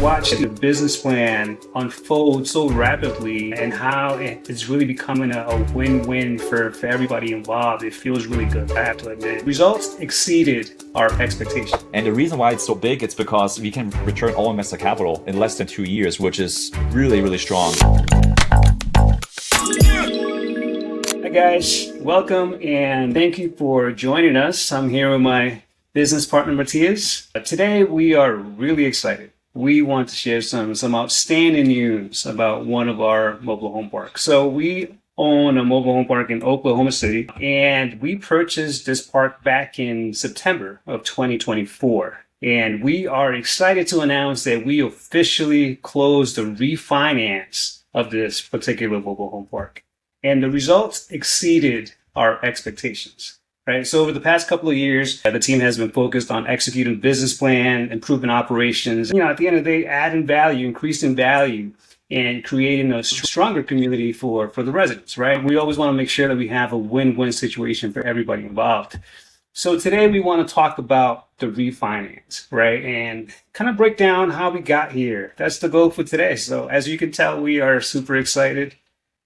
watch the business plan unfold so rapidly and how it's really becoming a win-win for everybody involved, it feels really good, I have to admit. Results exceeded our expectations. And the reason why it's so big, it's because we can return all investor capital in less than 2 years, which is really, really strong. Hi guys, welcome and thank you for joining us. I'm here with my business partner, Matthias. Today we are really excited. We want to share some outstanding news about one of our mobile home parks. So we own a mobile home park in Oklahoma City, and we purchased this park back in September of 2024. And we are excited to announce that we officially closed the refinance of this particular mobile home park. And the results exceeded our expectations. Right. So over the past couple of years, the team has been focused on executing business plan, improving operations, at the end of the day, adding value, increasing value, and creating a stronger community for the residents. Right. We always want to make sure that we have a win-win situation for everybody involved. So today we want to talk about the refinance, right? And kind of break down how we got here. That's the goal for today. So as you can tell, we are super excited.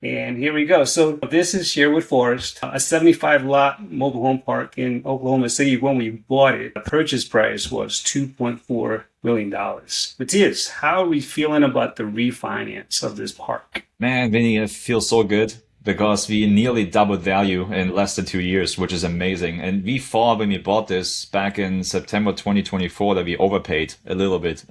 And here we go. So this is Sherwood Forest, a 75-lot mobile home park in Oklahoma City. When we bought it, the purchase price was $2.4 million. Matthias, how are we feeling about the refinance of this park? Man, Vinny, it feels so good because we nearly doubled value in less than 2 years, which is amazing. And we thought when we bought this back in September 2024 that we overpaid a little bit.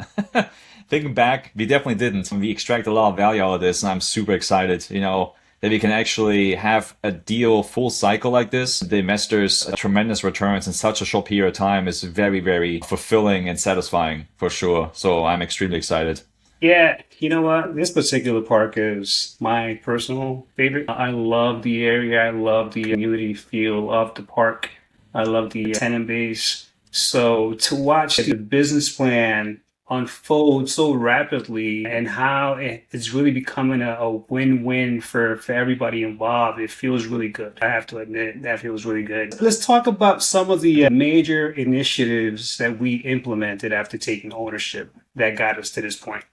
Thinking back, we definitely didn't. We extract a lot of value out of this, and I'm super excited, that we can actually have a deal full cycle like this. The investors tremendous returns in such a short period of time is very, very fulfilling and satisfying for sure. So I'm extremely excited. Yeah, you know what? This particular park is my personal favorite. I love the area. I love the community feel of the park. I love the tenant base. So to watch the business plan unfold so rapidly and how it's really becoming a win-win for everybody involved, it feels really good. I have to admit, that feels really good. Let's talk about some of the major initiatives that we implemented after taking ownership that got us to this point.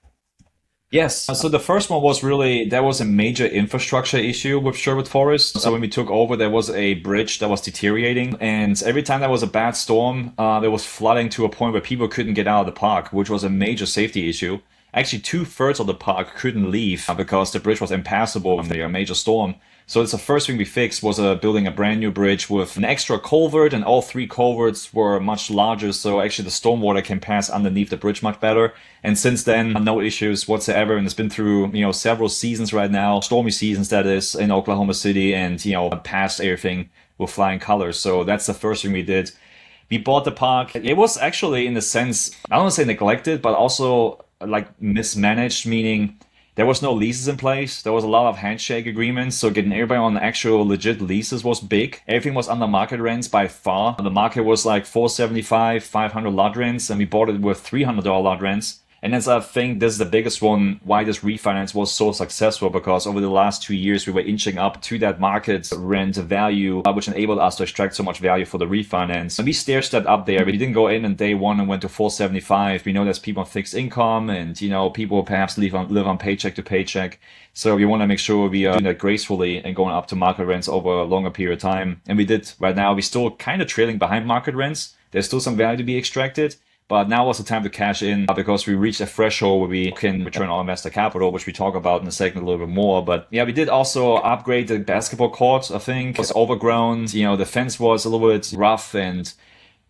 Yes. So the first one was really, there was a major infrastructure issue with Sherwood Forest. So when we took over, there was a bridge that was deteriorating. And every time there was a bad storm, there was flooding to a point where people couldn't get out of the park, which was a major safety issue. Actually, 2/3 of the park couldn't leave because the bridge was impassable in the major storm. So it's the first thing we fixed was building a brand new bridge with an extra culvert, and all 3 culverts were much larger. So actually the stormwater can pass underneath the bridge much better. And since then, no issues whatsoever. And it's been through, several seasons right now, stormy seasons that is in Oklahoma City, and, past everything with flying colors. So that's the first thing we did. We bought the park. It was actually, in a sense, I don't want to say neglected, but also like mismanaged, meaning there was no leases in place. There was a lot of handshake agreements. So getting everybody on actual legit leases was big. Everything was under market rents by far. The market was like $475, $500 lot rents, and we bought it with $300 lot rents. And that's, I think, this is the biggest one why this refinance was so successful, because over the last 2 years, we were inching up to that market rent value, which enabled us to extract so much value for the refinance. And we stair-stepped up there. We didn't go in on day one and went to $475. We know there's people on fixed income, and, people perhaps live on paycheck to paycheck. So we want to make sure we are doing that gracefully and going up to market rents over a longer period of time. And we did. Right now, we're still kind of trailing behind market rents. There's still some value to be extracted. But now was the time to cash in because we reached a threshold where we can return all investor capital, which we talk about in a second a little bit more. But yeah, we did also upgrade the basketball court. I think it was overgrown. The fence was a little bit rough and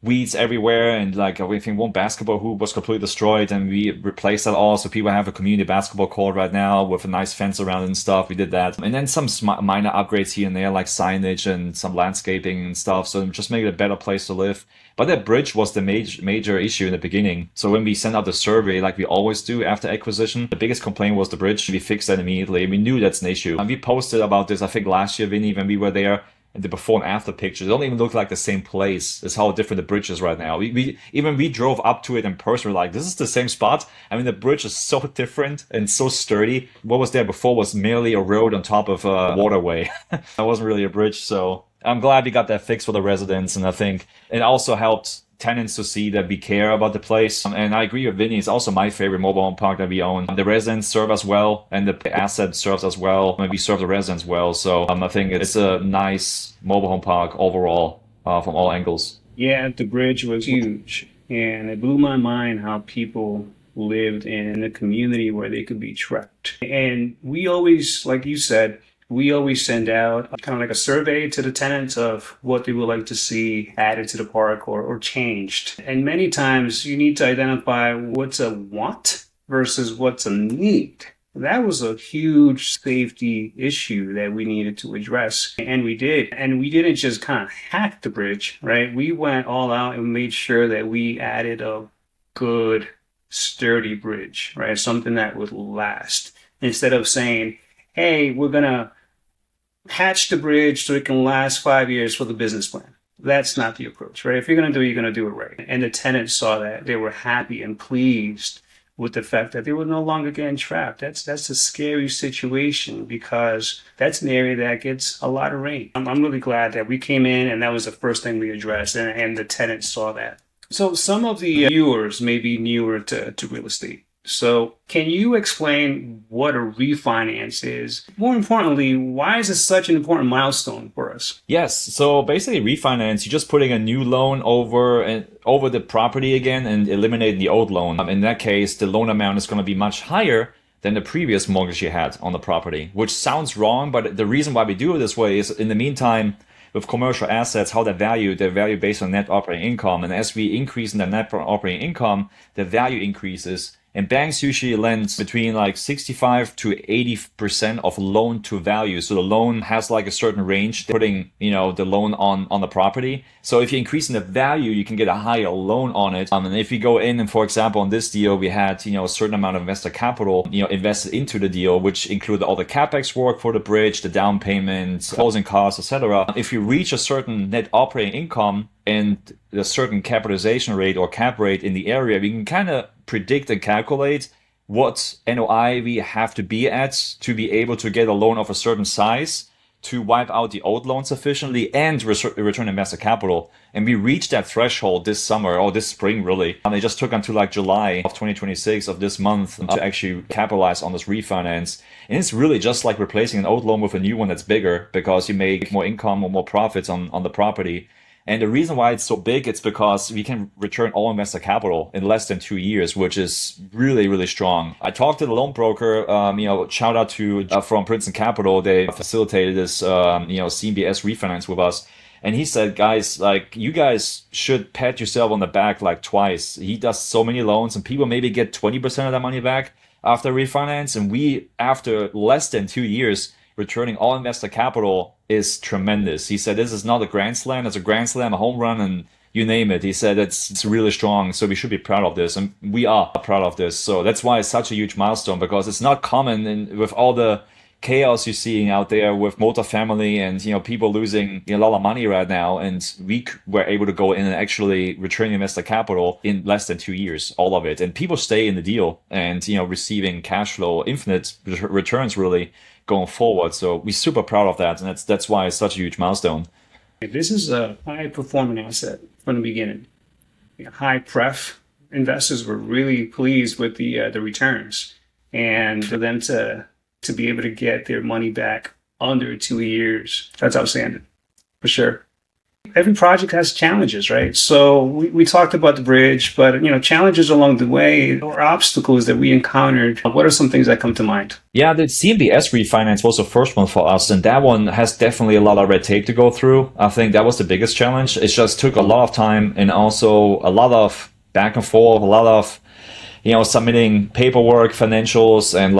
weeds everywhere, and like I think one basketball hoop was completely destroyed, and we replaced that all. So people have a community basketball court right now with a nice fence around it and stuff. We did that. And then some minor upgrades here and there, like signage and some landscaping and stuff. So just make it a better place to live. But that bridge was the major issue in the beginning. So when we sent out the survey, like we always do after acquisition, the biggest complaint was the bridge. We fixed that immediately. We knew that's an issue. And we posted about this, I think last year, Vinny, when we were there. And the before and after pictures don't even look like the same place. That's how different the bridge is right now. We drove up to it in person. We're like, this is the same spot. I mean, the bridge is so different and so sturdy. What was there before was merely a road on top of a waterway. That wasn't really a bridge. So I'm glad we got that fixed for the residents. And I think it also helped tenants to see that we care about the place. And I agree with Vinny, it's also my favorite mobile home park that we own. The residents serve us well, and the asset serves us well, and we serve the residents well. So I think it's a nice mobile home park overall from all angles. Yeah, the bridge was huge, and it blew my mind how people lived in a community where they could be trapped. And we always, like you said, we always send out kind of like a survey to the tenants of what they would like to see added to the park or changed. And many times you need to identify what's a want versus what's a need. That was a huge safety issue that we needed to address. And we did. And we didn't just kind of hack the bridge, right? We went all out and made sure that we added a good, sturdy bridge, right? Something that would last. Instead of saying, hey, we're going to hatch the bridge so it can last 5 years for the business plan. That's not the approach, right? If you're going to do it, you're going to do it right. And the tenants saw that. They were happy and pleased with the fact that they were no longer getting trapped. That's a scary situation because that's an area that gets a lot of rain. I'm really glad that we came in and that was the first thing we addressed, and the tenants saw that. So some of the viewers may be newer to real estate. So can you explain what a refinance is? More importantly, why is this such an important milestone for us? Yes. So basically refinance, you're just putting a new loan over the property again and eliminating the old loan. In that case, the loan amount is going to be much higher than the previous mortgage you had on the property, which sounds wrong. But the reason why we do it this way is in the meantime, with commercial assets, how they're valued based on net operating income. And as we increase in the net operating income, the value increases. And banks usually lend between like 65 to 80% of loan to value. So the loan has like a certain range, putting, the loan on the property. So if you increase in the value, you can get a higher loan on it. And if you go in and, for example, on this deal, we had, a certain amount of investor capital, invested into the deal, which included all the CapEx work for the bridge, the down payment, closing costs, etc. If you reach a certain net operating income and a certain capitalization rate or cap rate in the area, we can kind of predict and calculate what NOI we have to be at to be able to get a loan of a certain size to wipe out the old loan sufficiently and return investor capital. And we reached that threshold this summer or this spring, really. And it just took until like July of 2026 of this month to actually capitalize on this refinance. And it's really just like replacing an old loan with a new one that's bigger because you make more income or more profits on the property. And the reason why it's so big, it's because we can return all investor capital in less than 2 years, which is really, really strong. I talked to the loan broker, shout out to from Princeton Capital. They facilitated this, CMBS refinance with us. And he said, guys, like you guys should pat yourself on the back like twice. He does so many loans and people maybe get 20% of that money back after refinance. And we, after less than 2 years, returning all investor capital is tremendous. He said, this is not a grand slam, it's a grand slam, a home run, and you name it. He said, it's really strong. So we should be proud of this. And we are proud of this. So that's why it's such a huge milestone, because it's not common with all the chaos you're seeing out there with multifamily and, people losing a lot of money right now. And we were able to go in and actually return investor capital in less than 2 years, all of it. And people stay in the deal and, receiving cash flow, infinite returns really going forward. So we're super proud of that. And that's why it's such a huge milestone. This is a high performing asset from the beginning. High pref investors were really pleased with the returns, and for them to be able to get their money back under 2 years, that's outstanding for sure. Every project has challenges, right? So we talked about the bridge, but challenges along the way or obstacles that we encountered. What are some things that come to mind? Yeah, the CMBS refinance was the first one for us, and that one has definitely a lot of red tape to go through. I think that was the biggest challenge. It just took a lot of time and also a lot of back and forth, a lot of submitting paperwork, financials, and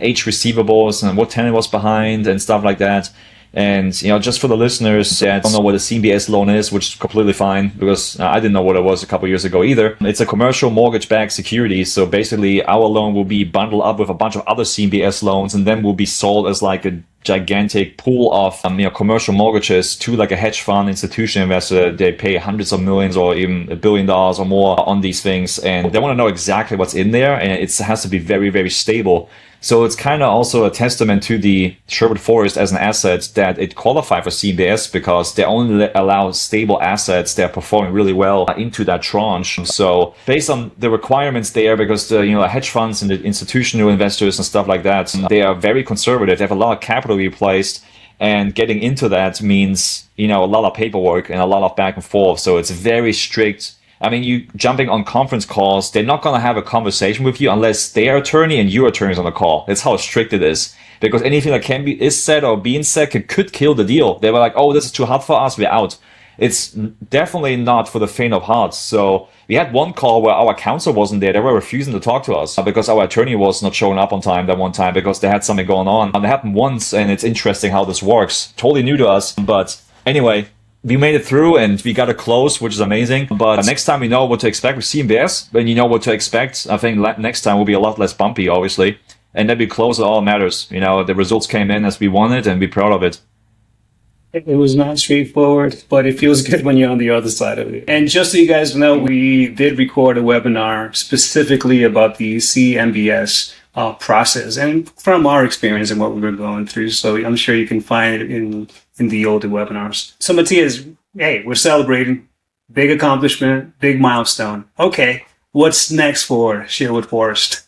age receivables and what tenant was behind and stuff like that. And, just for the listeners that don't know what a CMBS loan is, which is completely fine because I didn't know what it was a couple years ago either. It's a commercial mortgage-backed security. So basically our loan will be bundled up with a bunch of other CMBS loans and then will be sold as like a gigantic pool of commercial mortgages to like a hedge fund institution investor. They pay hundreds of millions or even $1 billion or more on these things, and they want to know exactly what's in there, and it has to be very, very stable. So it's kind of also a testament to the Sherwood Forest as an asset that it qualified for CMBS because they only allow stable assets that are performing really well into that tranche. So based on the requirements there, because the hedge funds and the institutional investors and stuff like that, they are very conservative. They have a lot of capital to be placed. And getting into that means, a lot of paperwork and a lot of back and forth. So it's very strict. I mean, you jumping on conference calls, they're not going to have a conversation with you unless their attorney and your attorney is on the call. That's how strict it is. Because anything that is said or being said could kill the deal. They were like, oh, this is too hard for us, we're out. It's definitely not for the faint of heart. So we had one call where our counsel wasn't there. They were refusing to talk to us because our attorney was not showing up on time that one time because they had something going on. It happened once, and it's interesting how this works. Totally new to us. But anyway, we made it through and we got it closed, which is amazing. But next time we know what to expect with CMBS, when you know what to expect, I think next time will be a lot less bumpy, obviously. And then we close it all matters. The results came in as we wanted and we're proud of it. It was not straightforward, but it feels good when you're on the other side of it. And just so you guys know, we did record a webinar specifically about the CMBS process and from our experience and what we were going through. So I'm sure you can find it in the older webinars. So Matthias, hey, we're celebrating. Big accomplishment, big milestone. Okay, what's next for Sherwood Forest?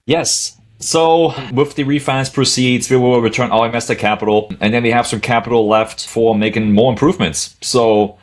Yes. So with the refinance proceeds, we will return our investor capital, and then we have some capital left for making more improvements. So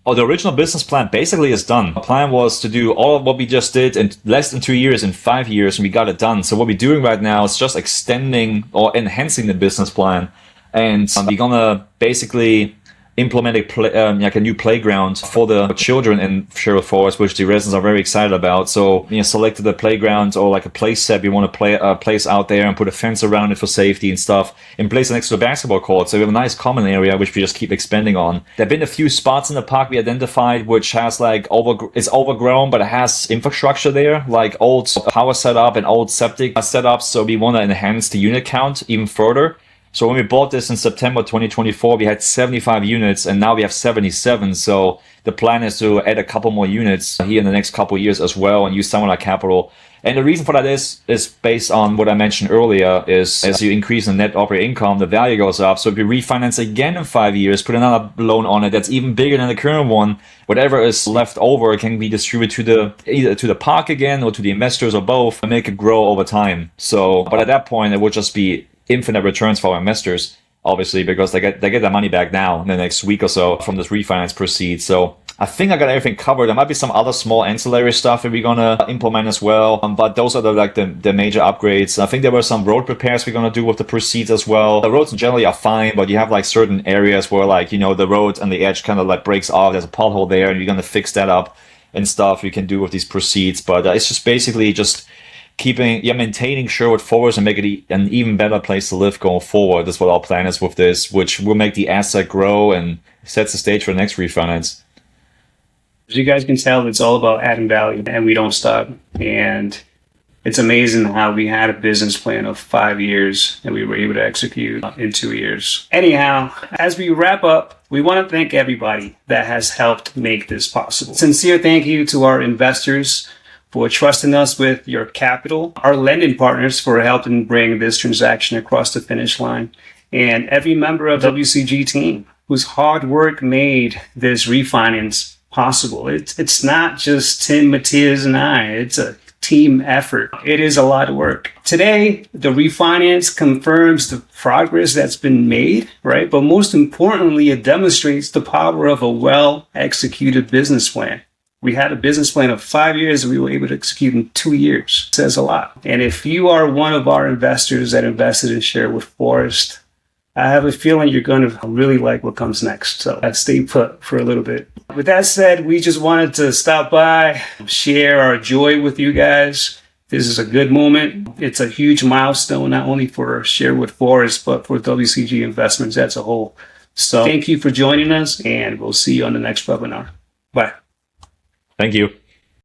the original business plan basically is done. The plan was to do all of what we just did in less than 2 years, in 5 years, and we got it done. So what we're doing right now is just extending or enhancing the business plan. And we're gonna basically implement a new playground for the children in Sherwood Forest, which the residents are very excited about. So selected a playground or like a play set we want to place out there and put a fence around it for safety and stuff, and place it next to a basketball court. So we have a nice common area which we just keep expanding on. There have been a few spots in the park we identified which has is overgrown, but it has infrastructure there, like old power setup and old septic setups. So we want to enhance the unit count even further. So when we bought this in September 2024, we had 75 units and now we have 77. So the plan is to add a couple more units here in the next couple of years as well and use some of that capital. And the reason for that is based on what I mentioned earlier, is as you increase the net operating income, the value goes up. So if you refinance again in 5 years, put another loan on it that's even bigger than the current one, whatever is left over can be distributed either to the park again or to the investors or both, and make it grow over time. So, but at that point, it would just be infinite returns for our investors, obviously, because they get their money back now in the next week or so from this refinance proceeds. So I think I got everything covered. There might be some other small ancillary stuff that we're gonna implement as well, but those are the major upgrades. I think there were some road repairs we're gonna do with the proceeds as well. The roads generally are fine, but you have like certain areas where the road and the edge kind of like breaks off. There's a pothole there, and you're gonna fix that up and stuff you can do with these proceeds. But it's just basically just maintaining Sherwood Forest and make it an even better place to live going forward. That's what our plan is with this, which will make the asset grow and sets the stage for the next refinance. As you guys can tell, it's all about adding value, and we don't stop. And it's amazing how we had a business plan of 5 years and we were able to execute in 2 years. Anyhow, as we wrap up, we want to thank everybody that has helped make this possible. Sincere thank you to our investors for trusting us with your capital, our lending partners for helping bring this transaction across the finish line, and every member of WCG team whose hard work made this refinance possible. It's not just Tim, Matthias, and I. It's a team effort. It is a lot of work. Today, the refinance confirms the progress that's been made, right? But most importantly, it demonstrates the power of a well-executed business plan. We had a business plan of 5 years and we were able to execute in 2 years. It says a lot. And if you are one of our investors that invested in Sherwood Forest, I have a feeling you're going to really like what comes next. So stay put for a little bit. With that said, we just wanted to stop by, share our joy with you guys. This is a good moment. It's a huge milestone, not only for Sherwood Forest, but for WCG Investments as a whole. So thank you for joining us, and we'll see you on the next webinar. Bye. Thank you.